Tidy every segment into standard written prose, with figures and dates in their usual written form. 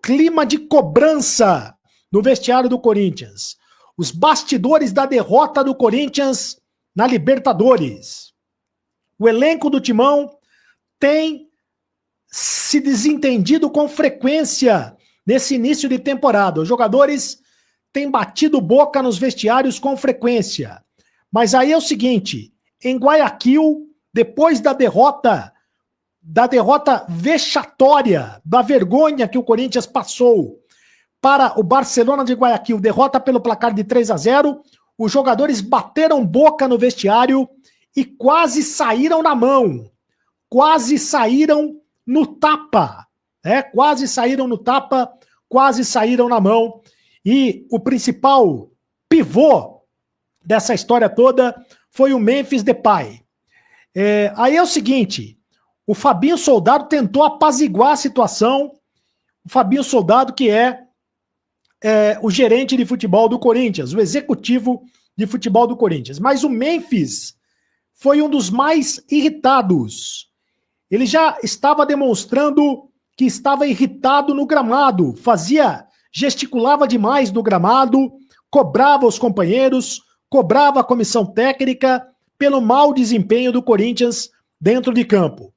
clima de cobrança no vestiário do Corinthians. Os bastidores da derrota do Corinthians na Libertadores. O elenco do Timão tem se desentendido com frequência nesse início de temporada. Os jogadores têm batido boca nos vestiários com frequência. Mas aí é o seguinte, em Guayaquil, depois da derrota vexatória, da vergonha que o Corinthians passou para o Barcelona de Guayaquil, derrota pelo placar de 3-0, os jogadores bateram boca no vestiário e quase saíram na mão, quase saíram no tapa, quase saíram no tapa, quase saíram na mão, e o principal pivô dessa história toda foi o Memphis Depay. Aí é o seguinte, o Fabinho Soldado tentou apaziguar a situação, o Fabinho Soldado que é o gerente de futebol do Corinthians, o executivo de futebol do Corinthians, mas o Memphis foi um dos mais irritados. Ele já estava demonstrando que estava irritado no gramado, gesticulava demais no gramado, cobrava os companheiros, cobrava a comissão técnica pelo mau desempenho do Corinthians dentro de campo.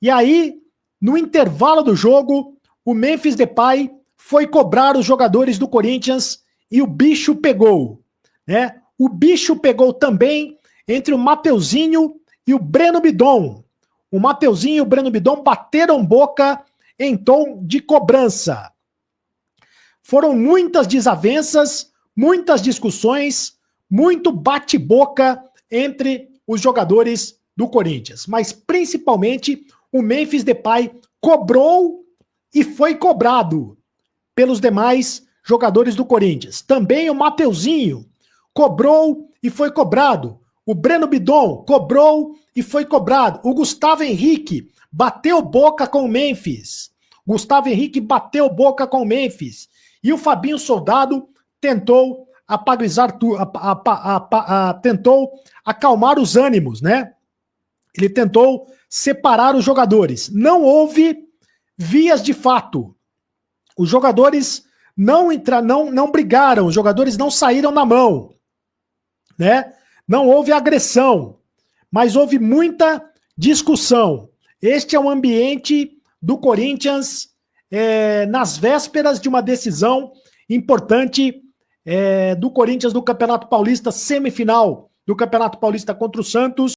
E aí, no intervalo do jogo, o Memphis Depay foi cobrar os jogadores do Corinthians e o bicho pegou, né? O bicho pegou também entre o Mateuzinho e o Breno Bidon. O Mateuzinho e o Breno Bidon bateram boca em tom de cobrança. Foram muitas desavenças, muitas discussões, muito bate-boca entre os jogadores do Corinthians. Mas principalmente o Memphis Depay cobrou e foi cobrado pelos demais jogadores do Corinthians. Também o Mateuzinho cobrou e foi cobrado. O Breno Bidon cobrou e foi cobrado. O Gustavo Henrique bateu boca com o Memphis. Gustavo Henrique bateu boca com o Memphis. E o Fabinho Soldado tentou tentou acalmar os ânimos, né? Ele tentou separar os jogadores. Não houve vias de fato. Os jogadores não brigaram, os jogadores não saíram na mão, né? Não houve agressão, mas houve muita discussão. Este é o ambiente do Corinthians nas vésperas de uma decisão importante do Corinthians no Campeonato Paulista, semifinal do Campeonato Paulista contra o Santos.